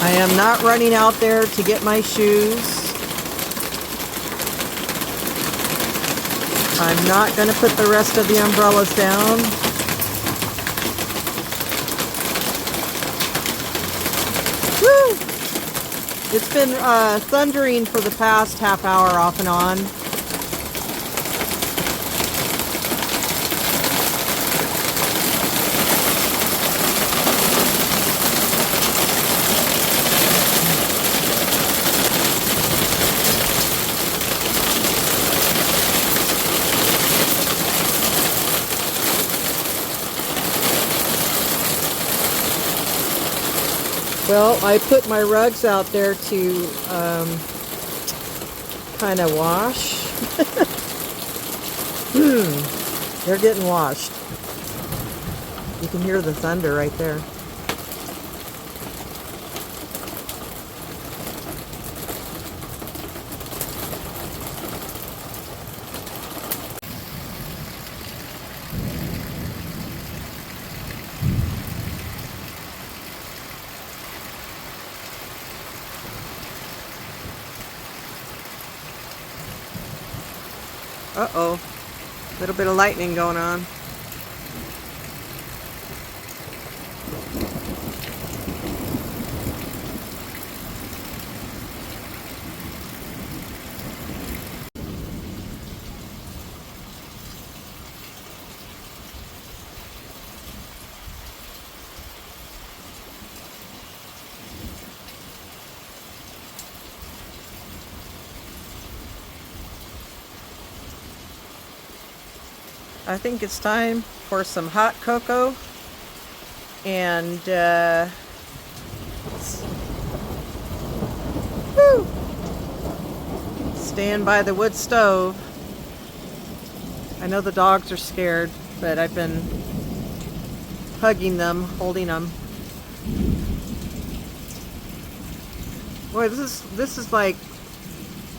I am not running out there to get my shoes. I'm not going to put the rest of the umbrellas down. Woo! It's been thundering for the past half hour off and on. Well, I put my rugs out there to kind of wash. They're getting washed. You can hear the thunder right there. Uh-oh. A little bit of lightning going on. I think it's time for some hot cocoa and woo, stand by the wood stove. I know the dogs are scared, but I've been hugging them, holding them. Boy, this is like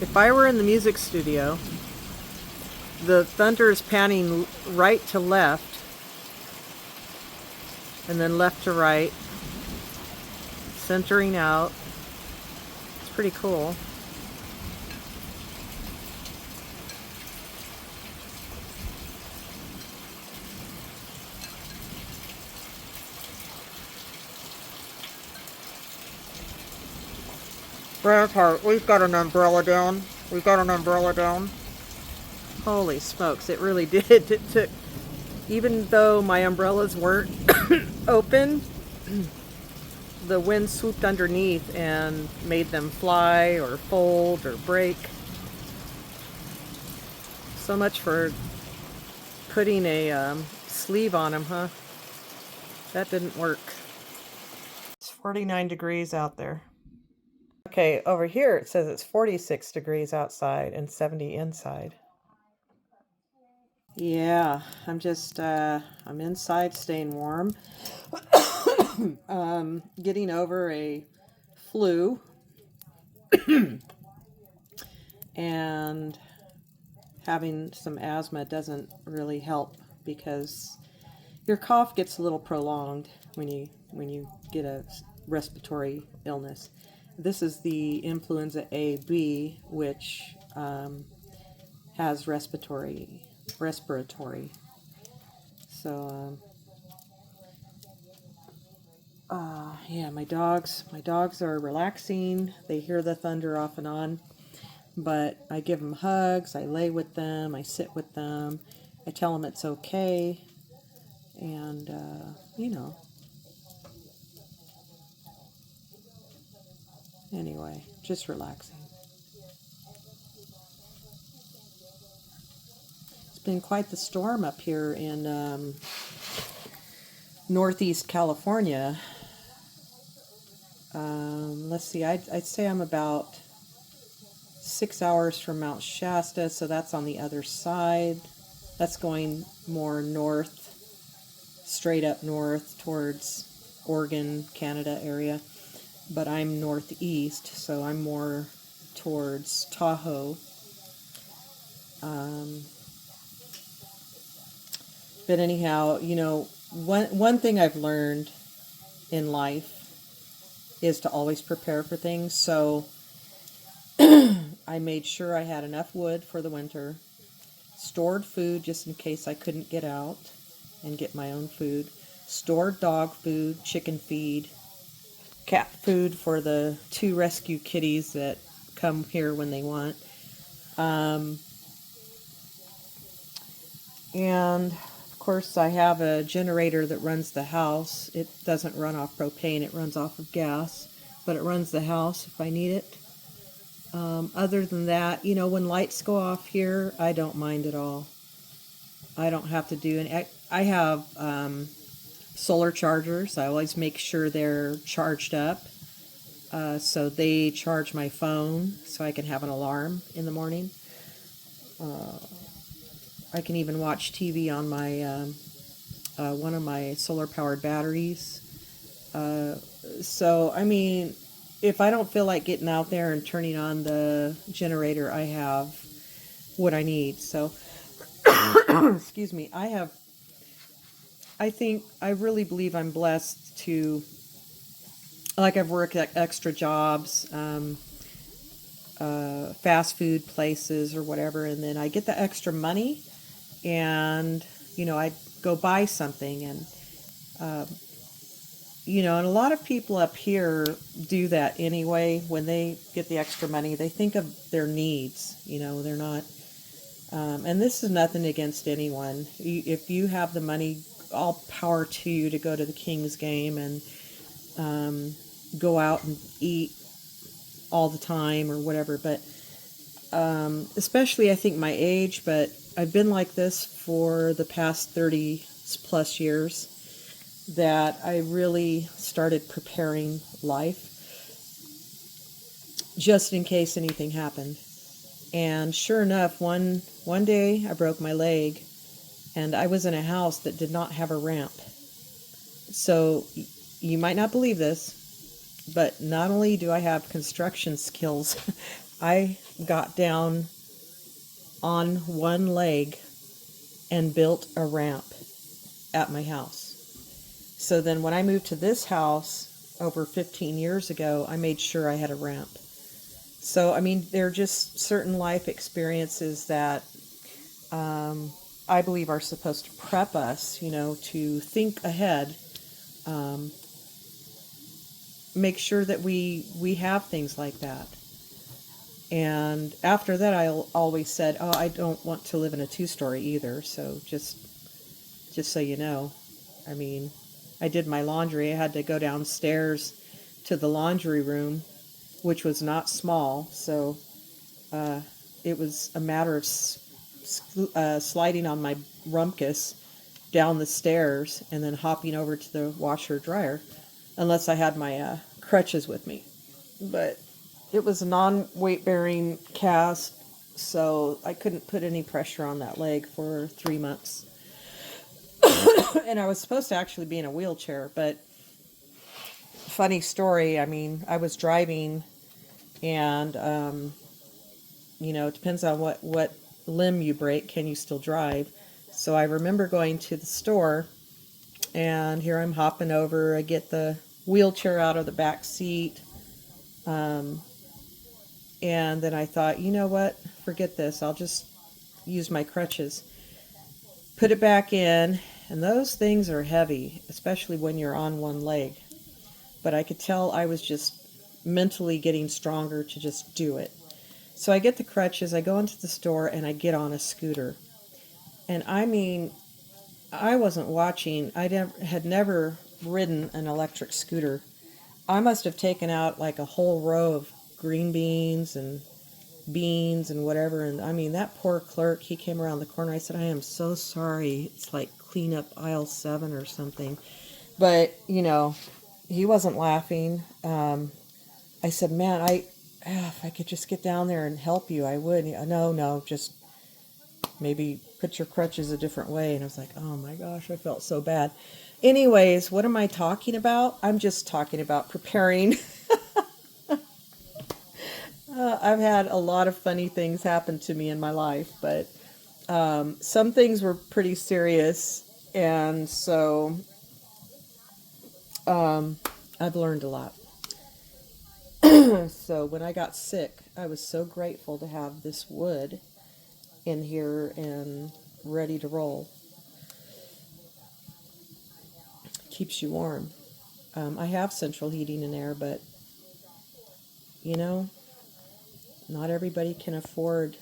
if I were in the music studio. The thunder is panning right to left and then left to right, centering out. It's pretty cool. Braveheart, we've got an umbrella down. We've got an umbrella down. Holy smokes, it really did. It took, even though my umbrellas weren't open, the wind swooped underneath and made them fly or fold or break. So much for putting a sleeve on them, huh? That didn't work. It's 49 degrees out there. Okay, over here it says it's 46 degrees outside and 70 inside. Yeah, I'm just, I'm inside staying warm. Getting over a flu. And having some asthma doesn't really help because your cough gets a little prolonged when you get a respiratory illness. This is the influenza A/B, which has respiratory. So yeah, my dogs are relaxing. They hear the thunder off and on, but I give them hugs. I lay with them. I sit with them. I tell them it's okay, and you know. Anyway, just relaxing. It's been quite the storm up here in Northeast California. Let's see, I'd say I'm about 6 hours from Mount Shasta, so that's on the other side. That's going more north, straight up north towards Oregon, Canada area. But I'm northeast, so I'm more towards Tahoe. But anyhow, you know, one thing I've learned in life is to always prepare for things. So I made sure I had enough wood for the winter, stored food just in case I couldn't get out and get my own food, stored dog food, chicken feed, cat food for the 2 rescue kitties that come here when they want. Um, and of course, I have a generator that runs the house. It doesn't run off propane, it runs off of gas, but it runs the house if I need it. Other than that, when lights go off here, I don't mind at all. I don't have to do any. I have solar chargers. I always make sure they're charged up. So they charge my phone so I can have an alarm in the morning. I can even watch TV on my one of my solar powered batteries. So, I mean, if I don't feel like getting out there and turning on the generator, I have what I need. So, excuse me, I really believe I'm blessed to, like, I've worked at extra jobs, fast food places or whatever, and then I get the extra money and, I go buy something and, and a lot of people up here do that anyway. When they get the extra money, they think of their needs. They're not, and this is nothing against anyone. If you have the money, all power to you to go to the Kings game and go out and eat all the time or whatever. But especially I think my age, but I've been like this for the past 30 plus years, that I really started preparing life just in case anything happened. And sure enough, one day I broke my leg and I was in a house that did not have a ramp. So you might not believe this, but not only do I have construction skills, I got down on one leg and built a ramp at my house. So then when I moved to this house over 15 years ago, I made sure I had a ramp. So, I mean, there are just certain life experiences that I believe are supposed to prep us, to think ahead, make sure that we have things like that. And after that, I always said, oh, I don't want to live in a 2-story either. So just so you know, I mean, I did my laundry. I had to go downstairs to the laundry room, which was not small. So it was a matter of sliding on my rumpus down the stairs and then hopping over to the washer dryer, unless I had my crutches with me. But it was a non-weight bearing cast, so I couldn't put any pressure on that leg for 3 months. And I was supposed to actually be in a wheelchair, but funny story, I mean, I was driving and, it depends on what limb you break, can you still drive? So I remember going to the store, and here I'm hopping over, I get the wheelchair out of the back seat, and then I thought, you know what, forget this, I'll just use my crutches. Put it back in, and those things are heavy, especially when you're on one leg. But I could tell I was just mentally getting stronger to just do it. So I get the crutches, I go into the store, and I get on a scooter. And I mean, I wasn't watching, had never ridden an electric scooter. I must have taken out like a whole row of green beans and whatever. And I mean, that poor clerk, he came around the corner. I said, I am so sorry. It's like clean up aisle 7 or something. But, he wasn't laughing. I said, man, if I could just get down there and help you, I would. No, just maybe put your crutches a different way. And I was like, oh my gosh, I felt so bad. Anyways, what am I talking about? I'm just talking about preparing. I've had a lot of funny things happen to me in my life, but some things were pretty serious. And so I've learned a lot. So when I got sick, I was so grateful to have this wood in here and ready to roll. Keeps you warm. I have central heating and air, but you know, not everybody can afford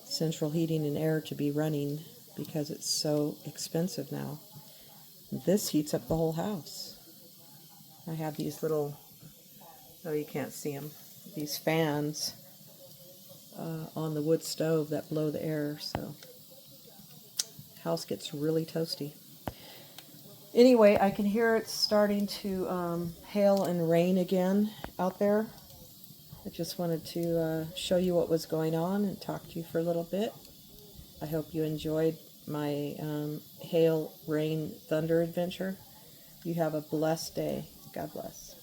central heating and air to be running because it's so expensive now. This heats up the whole house. I have these little, oh, you can't see them, these fans on the wood stove that blow the air, so house gets really toasty. Anyway, I can hear it starting to hail and rain again out there. I just wanted to show you what was going on and talk to you for a little bit. I hope you enjoyed my hail, rain, thunder adventure. You have a blessed day. God bless.